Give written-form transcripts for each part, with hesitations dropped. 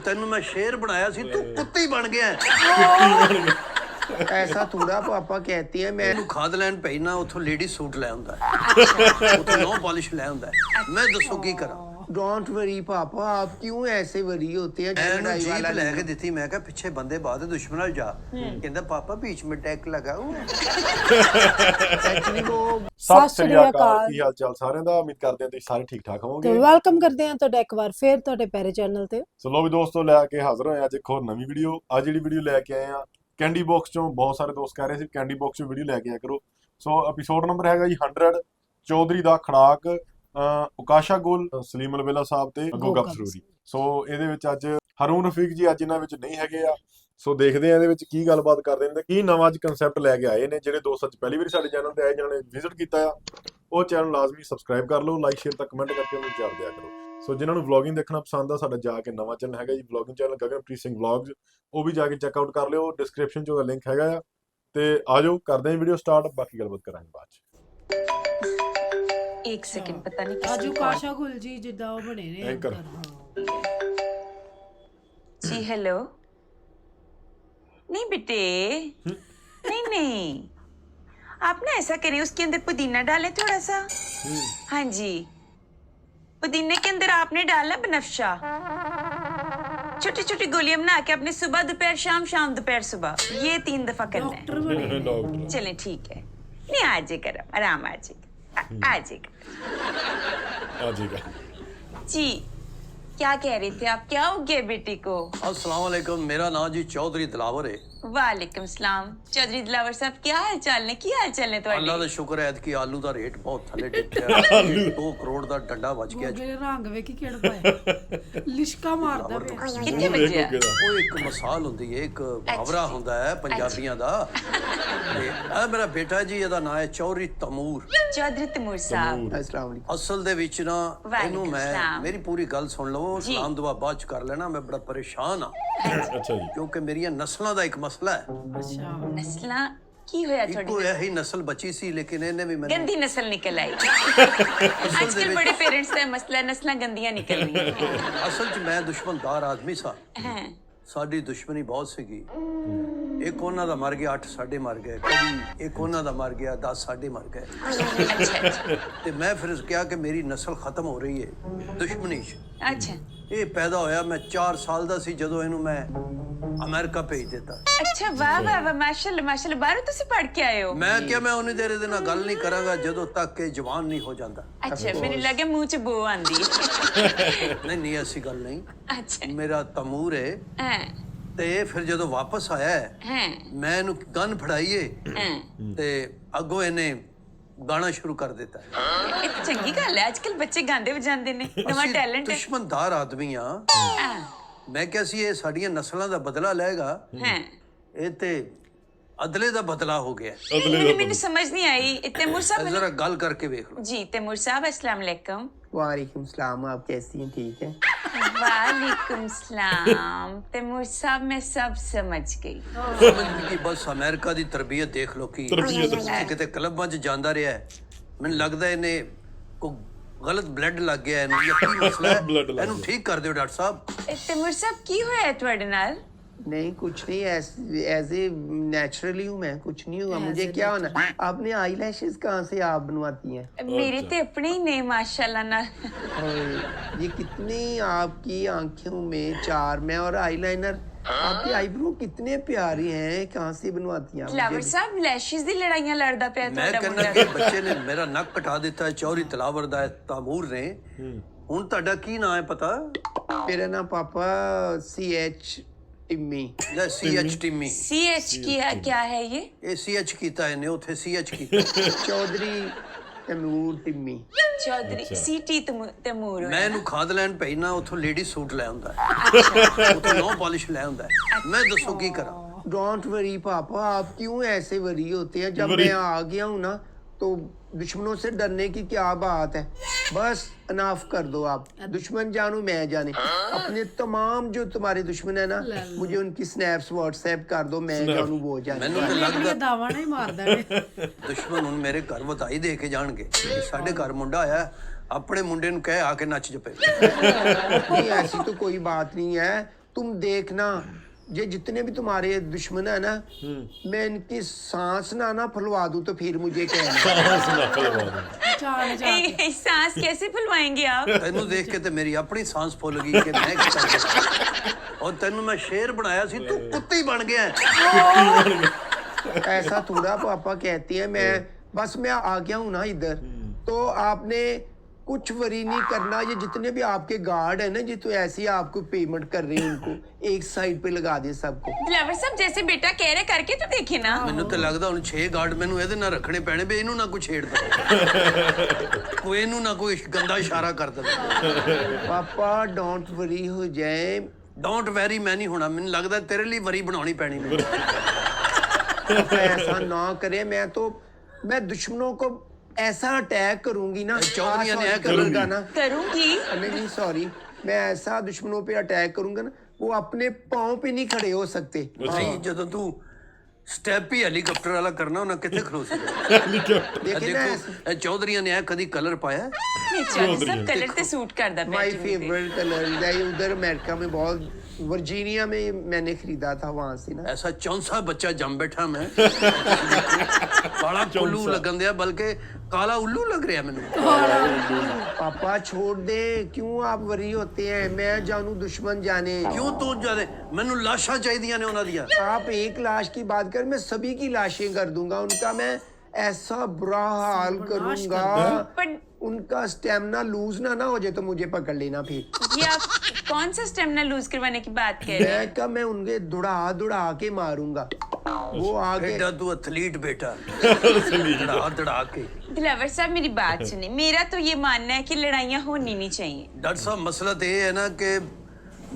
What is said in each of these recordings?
ਤੈਨੂੰ ਮੈਂ ਸ਼ੇਰ ਬਣਾਇਆ ਸੀ ਤੂੰ ਕੁੱਤੀ ਬਣ ਗਿਆ ऐसा थोड़ा पापा कहती है मैं ਮੈਨੂੰ ਖਾਦ ਲੈਣ ਪੈਣਾ ਉੱਥੋਂ ਲੇਡੀ ਸੂਟ ਲੈ ਆਉਂਦਾ ਉੱਥੋਂ ਨੋ ਪਾਲਿਸ਼ ਲੈ ਆਉਂਦਾ ਮੈਂ ਦੱਸੋ ਕੀ ਕਰਾਂ डोंट वरी पापा आप क्यों ऐसे वरी होते हैं मैं जीप ले के दी मैं कहा पीछे बंदे बाद दुश्मन जा कहता पापा बीच में टैक लगा हुआ एक्चुअली वो ਸਤਿ ਸ੍ਰੀ ਅਕਾਲ ਕੀ ਹਾਲ ਚਾਲ ਸਾਰਿਆਂ ਦਾ ਉਮੀਦ ਕਰਦੇ ਹਾਂ ਤੁਸੀਂ ਸਾਰੇ ਠੀਕ ਠਾਕ ਹੋਵੋਗੇ ਤੇ ਵੈਲਕਮ ਕਰਦੇ ਹਾਂ ਤੁਹਾਡਾ ਇੱਕ ਵਾਰ ਫੇਰ ਤੁਹਾਡੇ ਪਿਆਰੇ ਚੈਨਲ ਤੇ ਸੋ ਲੋ ਵੀ ਦੋਸਤੋ ਲੈ ਕੇ ਹਾਜ਼ਰ ਹੋਏ ਅੱਜ ਇੱਕ ਹੋਰ ਨਵੀਂ ਵੀਡੀਓ ਅੱਜ ਜਿਹੜੀ ਵੀਡੀਓ ਲੈ ਕੇ ਆਏ ਆ ਕੈਂਡੀ ਬਾਕਸ ਚੋਂ ਬਹੁਤ ਸਾਰੇ ਦੋਸਤ ਕਹਿ ਰਹੇ ਸੀ ਕੈਂਡੀ ਬਾਕਸ ਚੋਂ ਵੀਡੀਓ ਲੈ ਕੇ ਆਇਆ ਕਰੋ ਸੋ ਐਪੀਸੋਡ ਨੰਬਰ ਹੈਗਾ ਜੀ 100 ਚੌਧਰੀ ਦਾ ਖੜਾਕ ਉਕਾਸ਼ਾ ਗੁਲ ਸਲੀਮ ਅਲਵੇਲਾ ਸਾਹਿਬ ਤੇ ਗੋਗਾ ਸਰੂਰੀ ਸੋ ਇਹਦੇ ਵਿੱਚ ਅੱਜ ਹਰੂਨ ਰਫੀਕ ਜੀ ਅੱਜ ਇਹਨਾਂ ਵਿੱਚ ਨਹੀਂ ਹੈਗੇ ਆ ਸੋ ਦੇਖਦੇ ਆ ਇਹਦੇ ਵਿੱਚ ਕੀ ਗੱਲਬਾਤ ਕਰਦੇ ਨੇ ਕੀ ਨਵਾਂ ਅੱਜ ਕਨਸੈਪਟ ਲੈ ਕੇ ਆਏ ਨੇ ਜਿਹੜੇ ਦੋਸਤ ਅੱਜ ਪਹਿਲੀ ਵਾਰੀ ਸਾਡੇ ਚੈਨਲ ਤੇ ਆਏ ਜਿਹਨਾਂ ਨੇ ਵਿਜ਼ਿਟ ਕੀਤਾ ਆ ਉਹ ਚੈਨਲ ਲਾਜ਼ਮੀ ਸਬਸਕ੍ਰਾਈਬ ਕਰ ਲਓ ਲਾਈਕ ਸ਼ੇਅਰ ਤੱਕ ਕਮੈਂਟ ਕਰਕੇ ਉਹਨੂੰ ਜਵਾਬ ਦਿਆ ਕਰੋ ਸੋ ਜਿਨ੍ਹਾਂ ਨੂੰ ਵਲੌਗਿੰਗ ਦੇਖਣਾ ਪਸੰਦ ਆ ਸਾਡਾ ਜਾ ਕੇ ਨਵਾਂ ਚੈਨਲ ਹੈਗਾ ਜੀ vlogging channel Gaganpreet Singh vlogs ਉਹ ਵੀ ਜਾ ਕੇ ਚੈੱਕ ਆਊਟ ਕਰ ਲਿਓ ਡਿਸਕ੍ਰਿਪਸ਼ਨ 'ਚ ਉਹਦਾ ਲਿੰਕ ਹੈਗਾ ਆ ਤੇ ਆਜੋ ਕਰਦੇ ਹਾਂ ਵੀਡੀਓ ਸਟਾਰਟ ਬਾਕੀ ਗੱਲਬਾਤ ਕਰਾਂਗੇ ਬਾਅਦ 'ਚ एक सेकंड पता नहीं किसने ਆਜੂ ਕਾਸ਼ਾ ਗੁਲ ਜੀ ਜਿੱਦਾਂ ਉਹ ਬਣੇ ਨੇ ਐਂਕਰ जी हेलो नहीं बेटे नहीं नहीं आप ना ऐसा करिए उसके अंदर पुदीना डालें थोड़ा सा हाँ जी पुदीने के अंदर आपने डाला बनफ्शा छोटी छोटी गोलियां बना के अपने सुबह दोपहर शाम शाम दोपहर सुबह ये 3 दफा करना है ਡਾਕਟਰ ਬਣੇ ਨੇ ਡਾਕਟਰ चलें ठीक है नहीं आ जाएगा आराम आ जाएगा आ जाएगा ਆ ਜੀਗਾ जी क्या कह रहे थे आप क्या हो गया बेटी को अस्सलाम वालेकुम मेरा नाम जी चौधरी दिलावर है वालेकुम सलाम चौधरी दिलावर साहब क्या हाल चाल ने की हाल चाल ने ਅੱਲਾ ਤੁਹਾਡੇ ਦਾ ਸ਼ੁਕਰ ਹੈ ਕਿ ਆਲੂ ਦਾ ਰੇਟ ਬਹੁਤ ਥੱਲੇ ਡਿੱਗਿਆ 2 ਕਰੋੜ ਦਾ ਡੰਡਾ ਵੱਜ ਗਿਆ ਗੋਗੇ ਰੰਗ ਵੇਖੀ ਕਿਹੜਾ ਪਾਇਆ ਲਿਸ਼ਕਾ ਮਾਰਦਾ ਪਿਆ ਕਿੰਨੇ ਵਜੇ ਆ? ਉਹ ਇੱਕ ਮਿਸਾਲ ਹੁੰਦੀ ਹੈ ਇੱਕ ਮੁਹਾਵਰਾ ਹੁੰਦਾ ਹੈ ਪੰਜਾਬੀਆਂ ਦਾ ਤੇ ਇਹ ਮੇਰਾ ਬੇਟਾ ਜੀ ਇਹਦਾ ਨਾਮ ਹੈ ਚੌਧਰੀ ਤਮੂਰ चौधरी तैमूर साहब अस्सलाम वालेकुम ਅਸਲ ਦੇ ਵਿੱਚ ਨਾ ਇਹਨੂੰ ਮੈਂ ਸਲਾਮ। ਮੇਰੀ ਪੂਰੀ ਗੱਲ ਸੁਣ ਲਵੋ ਜੀ। ਸਲਾਮ ਦੁਆ ਬਾਅਦ ਚ ਕਰ ਲੈਣਾ ਮੈਂ ਬੜਾ ਪਰੇਸ਼ਾਨ ਆ ਅੱਛਾ ਜੀ ਕਿਉਂਕਿ ਮੇਰੀਆਂ ਨਸਲਾਂ ਦਾ ਇੱਕ ਮਸਲਾ ਹੈ ਅੱਛਾ नस्लां की होया ਇੱਕੋ थोड़ी ਇਹੀ ਨਸਲ ਬਚੀ ਸੀ ਲੇਕਿਨ ਇਹਨੇ ਵੀ ਮੈਨੂੰ गंदी नस्ल निकल आई आजकल बड़े पेरेंट्स का मसला नस्लां गंदियां निकल रही ਅਸਲ 'ਚ ਮੈਂ ਦੁਸ਼ਮਣਦਾਰ ਆਦਮੀ ਸਾਂ हैं ਸਾਡੀ ਦੁਸ਼ਮਣੀ ਬਹੁਤ ਸੀਗੀ ਇੱਕ ਉਹਨਾਂ ਦਾ ਮਰ ਗਿਆ 8 ਸਾਡੇ ਮਰ ਗਏ ਕਦੀ ਇੱਕ ਉਹਨਾਂ ਦਾ ਮਰ ਗਿਆ 10 ਸਾਡੇ ਮਰ ਗਏ अच्छा अच्छा ਤੇ ਮੈਂ ਫਿਰ ਕਿਹਾ ਕਿ ਮੇਰੀ ਨਸਲ ਖਤਮ ਹੋ ਰਹੀ ਹੈ ਦੁਸ਼ਮਣੀ 'ਚ अच्छा ਇਹ ਪੈਦਾ ਹੋਇਆ ਮੈਂ 4 ਸਾਲ ਦਾ ਸੀ ਜਦੋਂ ਇਹਨੂੰ ਮੈਂ ਅਮਰੀਕਾ ਭੇਜ ਦਿੱਤਾ अच्छा वाह वाह वाह माशाल्लाह माशाल्लाह बाहरों तुसी पढ़ के आए हो ਮੈਂ ਕਿਹਾ ਮੈਂ ਉਹਨੀ ਦੇਰ ਇਹਦੇ ਨਾਲ ਗੱਲ ਨਹੀਂ ਕਰਾਂਗਾ ਜਦੋਂ ਤੱਕ ਕਿ ਜਵਾਨ ਨਹੀਂ ਹੋ ਜਾਂਦਾ अच्छा मेरे लगे मुंह च बो आंदी ਨਹੀਂ ਨਹੀਂ ਐਸੀ ਗੱਲ ਨਹੀਂ अच्छा ਮੇਰਾ ਤਮੂਰ ਹੈ हैं ਤੇ ਇਹ ਫਿਰ ਜਦੋਂ ਵਾਪਸ ਆਇਆ ਹੈ, हैं ਮੈਂ ਇਹਨੂੰ ਗਨ ਫੜਾਈਏ हैं ਤੇ ਅੱਗੋਂ ਇਹਨੇ ਗਾਣਾ ਸ਼ੁਰੂ ਕਰ ਦਿੱਤਾ ਇਹ ਤਾਂ ਚੰਗੀ ਗੱਲ ਹੈ ਅੱਜਕੱਲ ਬੱਚੇ ਗਾਉਂਦੇ ਵਜਾਉਂਦੇ ਨੇ ਨਵਾਂ ਅਸੀਂ ਟੈਲੈਂਟ ਹੈ ਦੁਸ਼ਮਣਦਾਰ ਆਦਮੀ ਆ ਹਾਂ ਮੈਂ ਕਿਹਾ ਸੀ ਇਹ ਸਾਡੀਆਂ ਨਸਲਾਂ ਦਾ ਬਦਲਾ ਲਏਗਾ हैं ਇਹ ਤੇ ਅਦਲੇ ਦਾ ਬਦਲਾ ਹੋ ਗਿਆ मैंने समझ नहीं आई तैमूर ਇਹ साहब ਜ਼ਰਾ ਗੱਲ ਕਰਕੇ ਵੇਖ ਲਓ जी तैमूर साहब अस्सलाम वालेकुम वालेकुम सलाम आप कैसी हैं ठीक है वालेकुम सलाम तैमूर साहब मैं सब समझ गई ਸਮਝ ਗਈ ਕਿ ਬਸ ਅਮਰੀਕਾ ਦੀ ਤਰਬੀਅਤ ਦੇਖ ਲਓ ਕਿ ਕਿਤੇ ਕਲੱਬਾਂ 'ਚ ਜਾਂਦਾ ਰਿਹਾ ਹੈ। ਮੈਨੂੰ ਲੱਗਦਾ ਇਹਨੇ ਕੋ ਗਲਤ ਬਲੱਡ ਲੱਗ ਗਿਆ ਇਹਨੂੰ ਇਹ ਕੀ ਮਸਲਾ ਹੈ Blood ਲੱਗ ਇਹਨੂੰ ਠੀਕ ਕਰ ਦਿਓ ਡਾਕਟਰ ਸਾਹਿਬ तैमूर साहब की होया ਤੁਹਾਡੇ ਨਾਲ नहीं कुछ नहीं ऐसे नेचुरली हूँ मैं कुछ नहीं हुआ मुझे क्या होना आपने आई लैशेस कहाँ से आप बनवाती हैं मेरे ते अपने ही ने माशाल्लाह ना और ये कितनी आपकी आंखों में चार में और आईलाइनर आपके आईब्रो कितने प्यारे हैं कहाँ से बनवाती हैं आप? फ्लावर साहब लैशेस ਦੀ ਲੜਾਈਆਂ ਲੜਦਾ ਪਿਆ ਮੈਂ ਤੁਹਾਡਾ ਕਹਿੰਦਾ ਮੁੰਡਾ ਕਿ ਬੱਚੇ ਨੇ ਮੇਰਾ ਨੱਕ ਕਟਾ ਦਿੱਤਾ ਹੈ ਚੌਧਰੀ ਤਲਾਵਰ ਦਾ ਹੈ, ਤਾਮੂਰ ਨੇ ਹੁਣ ਤੁਹਾਡਾ ਕੀ ਨਾਂ ਹੈ ਪਤਾ मेरा नाम पापा CH टिम्मी ਲੈ CH ਟਿੰਮੀ सीएच किया क्या है ये ਇਹ CH ਕੀਤਾ ਇਹਨੇ ਉੱਥੇ CH ਕੀਤਾ चौधरी तैमूर टिम्मी चौधरी सीटी तैमूर ਮੈਂ ਇਹਨੂੰ ਖਾਦ ਲੈਣ ਪੈਣਾ ਉੱਥੋਂ ਲੇਡੀ ਸੂਟ ਲੈ ਆਉਂਦਾ ਉੱਥੋਂ ਨੋ ਪਾਲਿਸ਼ ਲੈ ਆਉਂਦਾ ਮੈਂ ਦੱਸੋ ਕੀ ਕਰਾਂ डोंट वरी पापा आप क्यों ऐसे वरी होते हैं जब मैं आ गया हूँ ना तो दुश्मनों से डरने की क्या बात है बस अनाफ कर दो आप दुश्मन जानू मैं जाने अपने तमाम जो तुम्हारे दुश्मन है ना मुझे उनकी स्नैप्स व्हाट्सएप कर दो मैं जानू वो जाने ਮੈਨੂੰ ਤਾਂ ਲੱਗਦਾ ਇਹ ਦਾਵਾ ਨਹੀਂ ਮਾਰਦਾ ਨੇ ਦੁਸ਼ਮਣ ਹੁਣ ਮੇਰੇ ਘਰ ਵਧਾਈ ਦੇ ਕੇ ਜਾਣਗੇ ਕਿ ਸਾਡੇ ਘਰ ਮੁੰਡਾ ਆਇਆ ਹੈ, ਆਪਣੇ ਮੁੰਡੇ ਨੂੰ ਕਹਿ ਆ ਕੇ ਨੱਚ ਜਪੇ नहीं ऐसी तो कोई बात नहीं है तुम देखना ये जितने भी तुम्हारे दुश्मन है ना, मैं इनकी सांस ना फुलवा दूं तो फिर मुझे कहना। जान जा सांस कैसे फुलवाएंगे आप? ਤੈਨੂੰ ਦੇਖ ਕੇ ਤੇ ਮੇਰੀ ਆਪਣੀ सांस ਫੁੱਲ ਗਈ ਕਿ ਮੈਂ ਕੀ ਕਰਾਂ। ਔਰ ਤੈਨੂੰ ਮੈਂ ਸ਼ੇਰ ਬਣਾਇਆ ਸੀ, ਤੂੰ ਕੁੱਤੀ ਬਣ ਗਿਆ ਹੈ। ऐसा थोड़ा पापा कहती है, मैं बस मैं आ गया हूँ ना इधर, तो आपने कुछ वरी नहीं करना। ये जितने भी आपके गार्ड है ना जी, तो ऐसे ही आपको पेमेंट कर रहे हैं, उनको एक साइड पे लगा दे सबको। दिलावर साहब जैसे बेटा कह रहे करके तो देखे ना। ਮੈਨੂੰ ਤਾਂ ਲੱਗਦਾ ਹੁਣ 6 ਗਾਰਡ ਮੈਨੂੰ ਇਹਦੇ ਨਾਲ ਰੱਖਣੇ ਪੈਣੇ ਵੀ ਇਹਨੂੰ ਨਾ ਕੋਈ ਛੇੜਦਾ, ਕੋਈ ਇਹਨੂੰ ਨਾ ਕੋਈ ਗੰਦਾ ਇਸ਼ਾਰਾ ਕਰ ਦੇਵੇ। पापा डोंट वरी हो जाए। ਡੋਂਟ ਵੈਰੀ ਮੈਂ ਨਹੀਂ ਹੋਣਾ, ਮੈਨੂੰ ਲੱਗਦਾ ਤੇਰੇ ਲਈ ਵਰੀ ਬਣਾਉਣੀ ਪੈਣੀ ਮੈਨੂੰ। पापा ऐसा ना करे, मैं दुश्मनों को ऐसा अटैक करूंगी ना, चौधरी ने sorry, करूंगी करूंगा ना। करूंगी नहीं सॉरी, मैं ऐसा दुश्मनों पे अटैक करूंगा ना, वो अपने पाँव पे नहीं खड़े हो सकते। ਨਹੀਂ ਜਦੋਂ ਤੂੰ ਸਟੈਪ ਹੀ ਹੈਲੀਕਾਪਟਰ ਵਾਲਾ ਕਰਨਾ ਉਹਨਾਂ ਕਿੱਥੇ ਖਲੋ ਸਕਦਾ। देखे ना, ਦੇਖੋ ਇਹ ਚੌਧਰੀਆਂ ਨੇ ਇਹ ਕਦੀ ਕਲਰ ਪਾਇਆ? नहीं चौधरी साहब कलर ते सूट करदा माय पैंट पे। फेवरेट कलर उधर अमेरिका में बहुत, वर्जीनिया में मैंने खरीदा था वहां से ना। ऐसा चौंसा बच्चा जम बैठा मैं, काला उल्लू लगन दिया, बल्कि काला उल्लू लग रहा मैंने। पापा छोड़ दे, क्यों आप वरी होते हैं? मैं जानू दुश्मन जाने। क्यों तू जाने? मैनू लाशा चाहिए ने उन्हां दियां। आप एक लाश की बात कर, मैं सभी की लाशें कर दूंगा। उनका मैं ऐसा बुरा हाल करूंगा, पर उनका स्टेमिना लूज ना हो जाए तो मुझे पकड़ लेना फिर। ये आप कौन सा स्टेमिना लूज करवाने की बात कह रहे हैं? मैं उनके दौड़ा के मारूंगा। वो आगे एडा तू एथलीट बेटा, दड़ा दड़ा के। दिलावर साहब मेरी बात सुनिए, मेरा तो ये मानना है कि लड़ाइयाँ होनी नहीं चाहिए। डॉक्टर साहब मसला तो ये है ना कि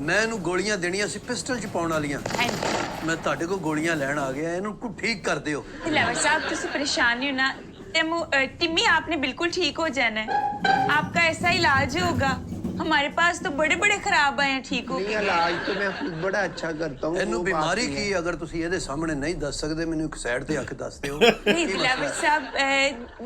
मैं ਇਹਨੂੰ ਗੋਲੀਆਂ ਦੇਣੀਆਂ ਸੀ ਪਿਸਟਲ ਚ ਪਾਉਣ ਵਾਲੀਆਂ। हाँ जी ਮੈਂ ਤੁਹਾਡੇ ਕੋਲ ਗੋਲੀਆਂ ਲੈਣ ਆ ਗਿਆ, ਇਹਨੂੰ ਕੋ ਠੀਕ ਕਰ ਦਿਓ। दिलावर साहब तुझसे परेशान नहीं होना। टिम्मी आपने बिल्कुल ठीक हो जाना है, आपका ऐसा इलाज होगा। हमारे पास तो बड़े बड़े खराब आए हैं ठीक हो नहीं, के। इलाज तो मैं खुद बड़ा अच्छा करता हूँ। ਇਹਨੂੰ वो बात ਬਿਮਾਰੀ नहीं ਕੀ है। ਅਗਰ ਤੁਸੀਂ ਇਹਦੇ ਸਾਹਮਣੇ ਨਹੀਂ ਦੱਸ ਸਕਦੇ ਮੈਨੂੰ ਇੱਕ ਸਾਈਡ ਤੇ ਆ ਕੇ ਦੱਸ ਦਿਓ। नहीं दिलावर साहब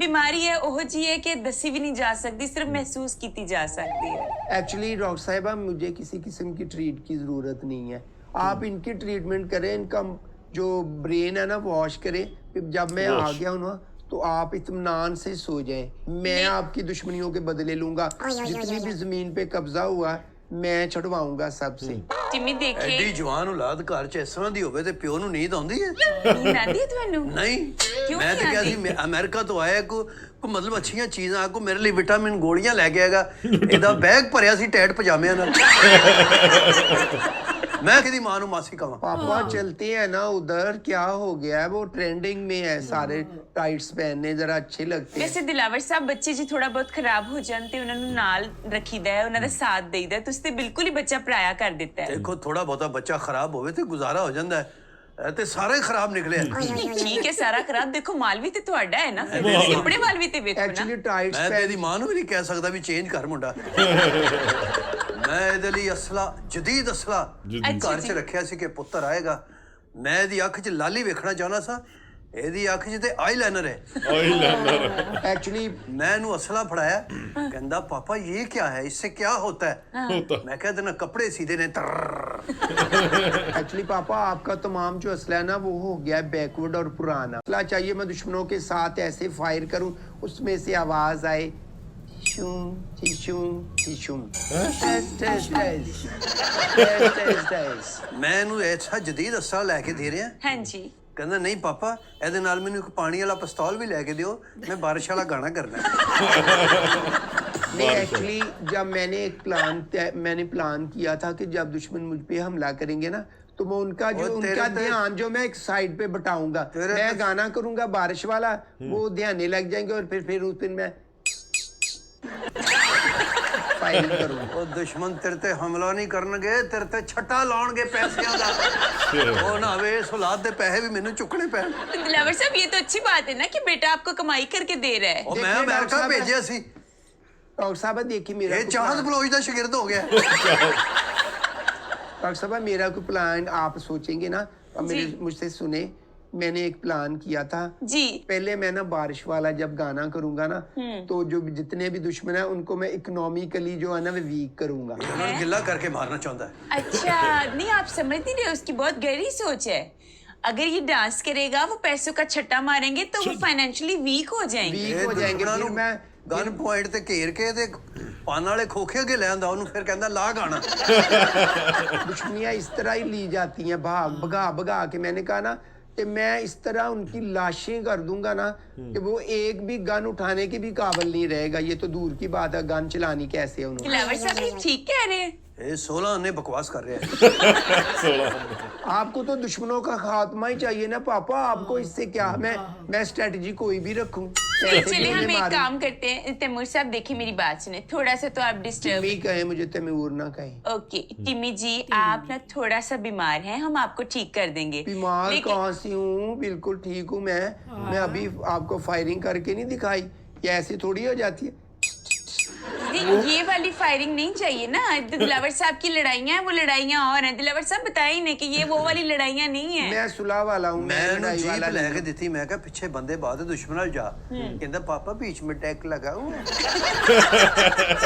बीमारी है ओह जी है कि दसी भी नहीं जा सकती, सिर्फ महसूस की जा सकती है। एक्चुअली डॉक्टर साहिबा मुझे किसी किस्म की ट्रीट की ज़रूरत नहीं है। आप इनकी ट्रीटमेंट करें, इनका जो ब्रेन है ना वॉश करें। फिर जब मैं आ गया हूँ ना तो आप इत्मीनान से सो जाएं। मैं आपकी दुश्मनियों के बदले लूंगा। जितनी भी जमीन पे कब्जा हुआ मैं छुड़वाऊंगा सबसे। टिम्मी देखे ਐਡੀ ਜਵਾਨ ਔਲਾਦ ਘਰ ਚ ਇਸ ਤਰ੍ਹਾਂ ਦੀ ਹੋਵੇ ਤੇ ਪਿਓ ਨੂੰ ਨੀਂਦ ਆਉਂਦੀ ਹੈ? नींद आती है ਤੁਹਾਨੂੰ? ਨਹੀਂ ਕਿਉਂ ਮੈਂ ਨਹੀਂ ਤਾਂ ਕਿਹਾ ਸੀ ਆਉਂਦੀ? ਮੈਂ ਅਮਰੀਕਾ ਤੋਂ ਆਇਆ ਕੋ ਮਤਲਬ ਅੱਛੀਆਂ ਚੀਜ਼ਾਂ ਕੋ ਮੇਰੇ ਲਈ ਵਿਟਾਮਿਨ ਗੋਲੀਆਂ ਲੈ ਕੇ ਆਏਗਾ। ਇਹਦਾ ਬੈਗ ਭਰਿਆ ਸੀ ਟੈਟ ਪਜਾਮਿਆਂ ਨਾਲ। मैं किसी मां ਨੂੰ ਮਾਸੀ ਕਵਾਂ? पापा चलते हैं ना उधर, क्या हो गया है? वो ट्रेंडिंग में है, सारे टाइट्स पहनने जरा अच्छे लगते हैं। वैसे दिलावर साहब ਬੱਚੇ ਜੀ ਥੋੜਾ ਬਹੁਤ ਖਰਾਬ ਹੋ ਜਾਣ ਤੇ ਉਹਨਾਂ ਨੂੰ ਨਾਲ ਰੱਖੀਦਾ ਹੈ, ਉਹਨਾਂ ਦਾ ਸਾਥ ਦੇਈਦਾ। ਤੁਸੀਂ ਤੇ ਬਿਲਕੁਲ ਹੀ ਬੱਚਾ ਪਰਾਇਆ ਕਰ ਦਿੱਤਾ ਹੈ। ਦੇਖੋ ਥੋੜਾ ਬਹੁਤਾ ਬੱਚਾ ਖਰਾਬ ਹੋਵੇ ਤੇ ਗੁਜ਼ਾਰਾ ਹੋ ਜਾਂਦਾ ਹੈ, ਇਹ ਤੇ ਸਾਰੇ ਖਰਾਬ ਨਿਕਲੇ। ਠੀਕ ਹੈ ਸਾਰਾ ਖਰਾਬ ਦੇਖੋ ਮਾਲ ਵੀ ਤੇ ਤੁਹਾਡਾ ਹੈ ਨਾ, ਫਿਰ ਆਪਣੇ ਮਾਲ ਵੀ ਤੇ ਵੇਖੋ ਨਾ। एक्चुअली टाइट्स ਮੈਂ ਤੇ ਇਹਦੀ ਮਾਂ ਨੂੰ ਵੀ ਨਹੀਂ ਕਹਿ ਸਕਦਾ ਵੀ ਚੇਂਜ ਕਰ ਮੁੰਡਾ। ਮੈਂ ਇਹਦੇ ਲਈ ਅਸਲਾ ਜਦੀਦ ਅਸਲਾ ਘਰ 'ਚ ਰੱਖਿਆ ਸੀ ਕਿ ਪੁੱਤਰ ਆਏਗਾ। ਮੈਂ ਇਹਦੀ ਅੱਖ 'ਚ ਲਾਲੀ ਵੇਖਣਾ ਚਾਹੁੰਦਾ ਸਾਂ, ਇਹਦੀ ਅੱਖ 'ਚ ਤੇ ਆਈਲਾਈਨਰ ਹੈ। एक्चुअली मैं ਇਹਨੂੰ असला फड़ाया, कहता पापा ये क्या है, इससे क्या होता है? मैं कहता ना कपड़े सीधे ने एक्चुअली पापा आपका तमाम जो असला है ना वो हो गया है बैकवर्ड और पुराना। असला चाहिए मैं दुश्मनों के साथ ऐसे फायर करूं उसमें से आवाज आए शूम टिशूम टिशूम टेस टेस टेस टेस टेस टेस। मैं ਇਹਨੂੰ ऐसा जदीद असला लेके दे रहा। ਹਾਂਜੀ ਕਹਿੰਦਾ ਨਹੀਂ ਪਾਪਾ ਇਹਦੇ ਨਾਲ ਮੈਨੂੰ ਇੱਕ ਪਾਣੀ ਵਾਲਾ ਪਿਸਤੌਲ ਵੀ ਲੈ ਕੇ ਦਿਓ, ਮੈਂ ਬਾਰਿਸ਼ ਵਾਲਾ ਗਾਣਾ ਕਰਨਾ। नहीं एक्चुअली जब मैंने प्लान किया था कि जब दुश्मन मुझ पे हमला करेंगे ना तो मैं उनका ध्यान जो मैं एक साइड पे बटाऊंगा। मैं गाना करूंगा बारिश वाला, वो ध्यान लग जाएंगे और फिर उस दिन मैं फायरिंग करूंगा। ਉਹ ਦੁਸ਼ਮਨ ਤੇਰੇ ਤੇ ਹਮਲਾ ਨਹੀਂ ਕਰਨਗੇ, ਤੇਰੇ ਤੇ ਛੱਟਾ ਲਾਉਣਗੇ ਪੈਸਿਆਂ ਦਾ। ਉਹ ਨਾ ਵੇ ਇਸ ਔਲਾਦ ਦੇ ਪੈਸੇ ਵੀ ਮੈਨੂੰ ਚੁੱਕਣੇ ਪੈਣ। तो दिलावर साहब ये तो अच्छी बात है ना कि बेटा आपको कमाई करके दे रहा है। ਉਹ ਮੈਂ ਦੇਖਿਏ ਅਮਰੀਕਾ ਡਾਕਟਰ ਸਾਹਿਬ ਭੇਜਿਆ ਸੀ, डॉक्टर साहब देखिए मेरा ਇਹ ਚਾਹਤ ਬਲੋਚ ਦਾ ਸ਼ਾਗਿਰਦ ਹੋ ਗਿਆ। डॉक्टर साहब मेरा कोई प्लान आप सोचेंगे ना और जी। मुझसे सुने मैंने एक प्लान किया था जी। पहले मैं ना बारिश वाला जब गाना करूंगा ना तो जो जितने भी दुश्मन है उनको मैं इकोनॉमिकली जो है ना मैं वीक करूंगा। उन्होंने गिल्ला करके मारना चाहता है। अच्छा, नहीं आप समझ नहीं रहे, उसकी बहुत गहरी सोच है। अगर ये डांस करेगा, वो पैसों का छट्टा मारेंगे तो वो फाइनेंशियली वीक हो जाएंगे। वीक हो जाएंगे। फिर मैं गन पॉइंट ਤੇ ਘੇਰ ਕੇ ਤੇ ਪਾਨ ਵਾਲੇ ਖੋਖੇ ਅੱਗੇ ਲੈ ਆਂਦਾ ਉਹਨੂੰ, ਫਿਰ ਕਹਿੰਦਾ ਲਾ ਗਾਣਾ। दुश्मनियां इस तरह ही ली जाती हैं, भाग भगा भगा के। मैंने कहा ना कि मैं इस तरह उनकी लाशें कर दूंगा ना कि वो एक भी गन उठाने के भी काबिल नहीं रहेगा। ये तो दूर की बात है, गन चलानी कैसे है उन्होंने। दिलावर साहब ये ठीक कह रहे हैं। ਇਹ 16 ने बकवास कर रहे हैं। आपको तो दुश्मनों का खात्मा ही चाहिए ना पापा, आपको इससे क्या। मैं स्ट्रेटजी कोई भी रखूं, कैसे भी चलिए हम उन्हें एक मारूं। काम करते हैं, तैमूर साहब देखिए मेरी बात सुने, थोड़ा सा तो आप डिस्टर्ब। टिम्मी कहे मुझे, तैमूर ना कहे। ओके टिम्मी जी, आप ना थोड़ा सा बीमार हैं, हम आपको ठीक कर देंगे। बीमार लेकिन- कहाँ से हूँ, बिल्कुल ठीक हूँ मैं अभी आपको फायरिंग करके नहीं दिखाई, ये ऐसी थोड़ी हो जाती है। ये वाली फायरिंग नहीं चाहिए ना। दिलावर साहब की लड़ाइयाँ हैं, वो लड़ाइयाँ और हैं। दिलावर साहब बताए ही नहीं कि ये वो वाली लड़ाइयाँ नहीं है। मैं सुलह वाला हूँ, मैं ਉਹਨੂੰ लड़ाई जीप वाला ਲੈ नहीं ਕੇ हूँ। ਦਿੱਤੀ, ਮੈਂ ਕਿਹਾ ਪਿੱਛੇ ਬੰਦੇ ਬਾਅਦ ਦੁਸ਼ਮਣ ਨਾਲ ਜਾ। ਕਹਿੰਦਾ ਪਾਪਾ बीच में टैक लगा हुआ है।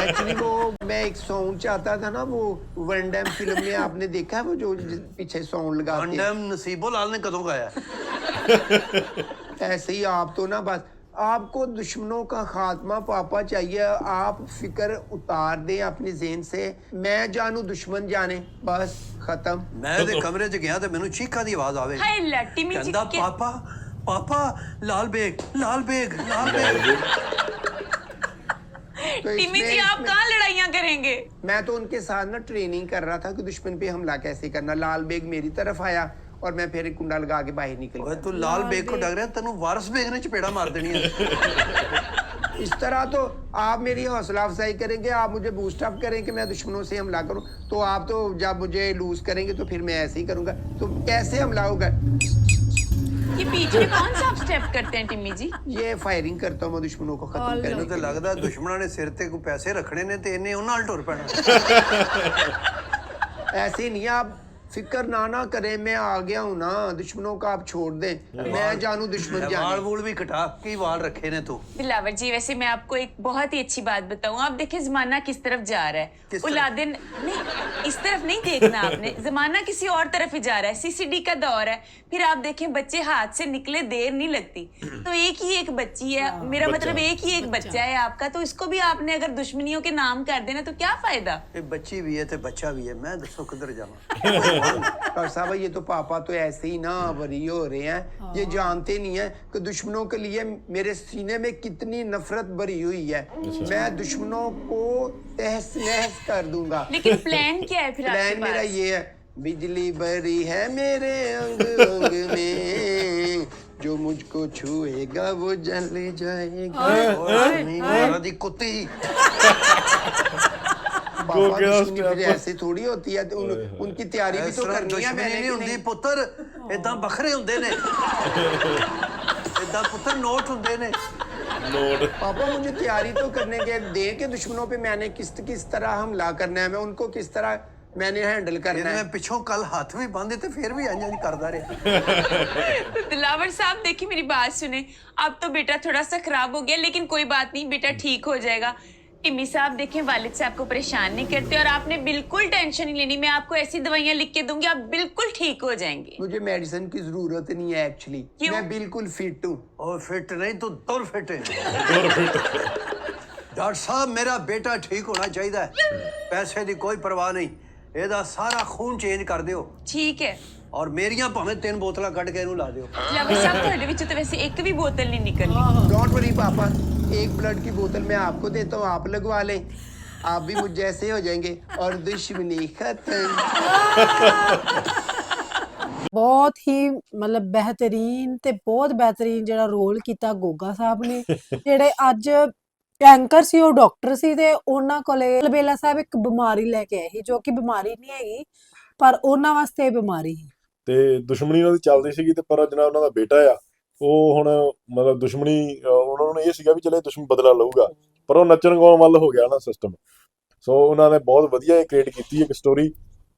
एक्चुअली वो मैं एक सॉन्ग चाहता था ना, वो वन डैम फिल्म में आपने देखा है वो जो पीछे सॉन्ग लगाते हैं, अंडम नसीबो लाल ने कदों गाया? ऐसे ही आप तो ना बस आपको दुश्मनों का खात्मा पापा चाहिए। आप फिक्र उतार दें अपनी ज़हन से, मैं जानू दुश्मन जाने, बस खत्म। मैं ਉਹਦੇ ਕਮਰੇ 'ਚ ਗਿਆ ਤੇ ਮੈਨੂੰ ਚੀਖਾਂ ਦੀ ਆਵਾਜ਼ ਆਵੇ। हाय ला टिम्मी जी ਕਹਿੰਦਾ क्या- ਪਾਪਾ ਪਾਪਾ ਲਾਲ बेग लाल बेग लाल बेग। तो टिम्मी जी इसमें- आप कहाँ लड़ाइयाँ करेंगे? मैं तो उनके साथ ना ट्रेनिंग कर रहा था कि दुश्मन पे हमला कैसे करना। लाल बेग मेरी तरफ आया और मैं फिर एक कुंडा लगा के बाहर निकल ਓਏ गया। ਤੂੰ ਲਾਲ बेग को डग रहा है, तेनू वारस बेग ने चपेड़ा मार देनी है। इस तरह तो आप मेरी हौसला अफजाई करेंगे, आप मुझे बूस्ट अप करें कि मैं दुश्मनों से हमला करूं, तो आप तो जब मुझे लूज करेंगे तो फिर मैं ऐसे ही करूंगा। तो कैसे हमला होगा? ये बीच में कौन सा आप स्टेप करते हैं टिम्मी जी? ये फायरिंग करता हूँ मैं दुश्मनों को खत्म ਮੈਨੂੰ करने ਤਾਂ के लिए। ਲੱਗਦਾ ਦੁਸ਼ਮਣਾਂ ਨੇ ਸਿਰ ਤੇ ਕੋਈ ਪੈਸੇ ਰੱਖਣੇ ਨੇ ਤੇ ਇਹਨੇ ਉਹਨਾਂ ਨਾਲ ਟੁਰ ਪੈਣਾ। ऐसे नहीं, आप फिक्र ना करें, मैं आ गया हूँ ना, दुश्मनों का आप छोड़ दें, मैं जानू दुश्मन वाल जाने। वूल भी कटा के वाल रखे ने तू। दिलावर जी वैसे मैं आपको एक बहुत ही अच्छी बात बताऊं, आप देखिए जमाना किस तरफ जा रहा है। किस तरफ? उलादिन नहीं, इस तरफ नहीं देखना आपने, जमाना किसी और तरफ ही जा रहा है। सीसीडी का दौर है। फिर आप देखें बच्चे हाथ से निकले देर नहीं लगती। तो एक ही एक बच्ची है, मेरा मतलब एक ही एक बच्चा है आपका, तो इसको भी आपने अगर दुश्मनियों के नाम कर देना तो क्या फायदा। ये बच्ची भी है ते बच्चा भी है, मैं दसो किधर जावां। और साहब ये तो पापा तो ऐसे ही ना वरी हो रहे हैं, ये जानते नहीं है कि दुश्मनों के लिए मेरे सीने में कितनी नफरत भरी हुई है। मैं दुश्मनों को तहस नहस कर दूंगा। लेकिन प्लान क्या है फिर आपके प्लान मेरा पास? ये है, बिजली भरी है मेरे अंग अंग में, जो मुझको छुएगा वो जल जाएगा। ओए नहीं मारा दी कुत्ती। पापा क्या दुश्मनी step फिर है? ऐसे थोड़ी होती है, उनकी तैयारी भी इस तो तरह करनी है दुश्मनी मैंने नहीं कि हुंदी नहीं। पुੱਤਰ, ਇਦਾਂ बखरे ਹੁੰਦੇ ਨੇ। इदां पुੱਤਰ नोट ਹੁੰਦੇ ਨੇ। नोट पापा मुझे तैयारी तो करने के दे के दुश्मनों पे मैंने किस तरह हमला करना है, मैं उनको किस तरह मैंने हैंडल करना मैं है। पिछों कल हाथ भी बांधे थे फिर भी अंज करदा रहा। तो दिलावर साहब देखिए मेरी बात सुने, अब तो बेटा थोड़ा सा खराब हो गया, लेकिन कोई बात नहीं, बेटा ठीक हो जाएगा। टिम्मी साहब देखें, वालिद साहब को परेशान नहीं करते और आपने बिल्कुल टेंशन नहीं लेनी। मैं आपको ऐसी दवाइयाँ लिख के दूंगी, आप बिल्कुल ठीक हो जाएंगे। मुझे मेडिसिन की जरूरत नहीं है एक्चुअली, क्यों? मैं बिल्कुल फिट हूँ। और फिट नहीं तो तुर फिट है। डॉक्टर साहब मेरा बेटा ठीक होना चाहिए, पैसे की कोई परवाह नहीं, ਇਹਦਾ ਸਾਰਾ खून चेंज कर दियो ठीक है। और मेरियां भावें 3 बोतलां ਕੱਢ ਕੇ ਇਹਨੂੰ ਲਾ ਦਿਓ। दिलावर साहब ਤੁਹਾਡੇ ਵਿੱਚੋਂ तो वैसे एक भी बोतल नहीं निकलनी। डोंट वरी पापा, एक ब्लड की बोतल मैं आपको देता हूँ, आप लगवा लें, आप भी मुझ जैसे हो जाएंगे और दुश्मनी खत्म। ਬਹੁਤ ਹੀ ਮਤਲਬ ਬਿਹਤਰੀਨ ਤੇ ਬਹੁਤ ਬਿਹਤਰੀਨ ਜਿਹੜਾ ਰੋਲ ਕੀਤਾ ਗੋਗਾ ਸਾਹਿਬ ਨੇ। ਜਿਹੜੇ ਅੱਜ ਐਂਕਰ ਸੀ ਉਹ ਡਾਕਟਰ ਸੀ ਤੇ ਉਹਨਾਂ ਕੋਲੇ ਅਲਬੇਲਾ ਸਾਹਿਬ ਇੱਕ ਬਿਮਾਰੀ ਲੈ ਕੇ ਆਏ ਸੀ, ਜੋ ਕਿ ਬਿਮਾਰੀ ਨਹੀਂ ਹੈਗੀ ਪਰ ਉਹਨਾਂ ਵਾਸਤੇ ਇਹ ਬਿਮਾਰੀ ਸੀ। ਤੇ ਦੁਸ਼ਮਣੀ ਉਹਨਾਂ ਦੀ ਚੱਲਦੀ ਸੀਗੀ ਤੇ ਪਰ ਜਿਹੜਾ ਉਹਨਾਂ ਦਾ ਬੇਟਾ ਆ ਉਹ ਹੁਣ ਮਤਲਬ ਦੁਸ਼ਮਣੀ ਉਹਨਾਂ ਨੂੰ ਇਹ ਸੀਗਾ ਵੀ ਚਲੇ ਦੁਸ਼ਮਣ ਬਦਲਾ ਲਊਗਾ, ਪਰ ਉਹ ਨੱਚਣ ਗਾਉਣ ਵੱਲ ਹੋ ਗਿਆ ਨਾ ਸਿਸਟਮ। ਸੋ ਉਹਨਾਂ ਨੇ ਬਹੁਤ ਵਧੀਆ ਕ੍ਰੀਏਟ ਕੀਤੀ ਇੱਕ ਸਟੋਰੀ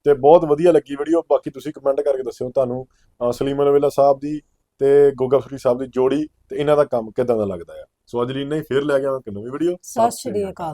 ਤੇ ਬਹੁਤ ਵਧੀਆ ਲੱਗੀ ਵੀਡੀਓ। ਬਾਕੀ ਤੁਸੀਂ ਕਮੈਂਟ ਕਰਕੇ ਦੱਸਿਓ ਤੁਹਾਨੂੰ ਸਲੀਮ ਅਲਵੇਲਾ ਸਾਹਿਬ ਦੀ ਤੇ ਗੋਗਾ ਫਰੀ ਸਾਹਿਬ ਦੀ ਜੋੜੀ ਤੇ ਇਹਨਾਂ ਦਾ ਕੰਮ ਕਿਦਾਂ ਦਾ ਲੱਗਦਾ ਆ। ਸੋ ਅੱਜ ਲਈ ਨਹੀਂ, ਫੇਰ ਲੈ ਕੇ ਆਵਾਂ ਇੱਕ ਨਵੀਂ ਵੀਡੀਓ। ਸਤਿ ਸ਼੍ਰੀ ਅਕਾਲ।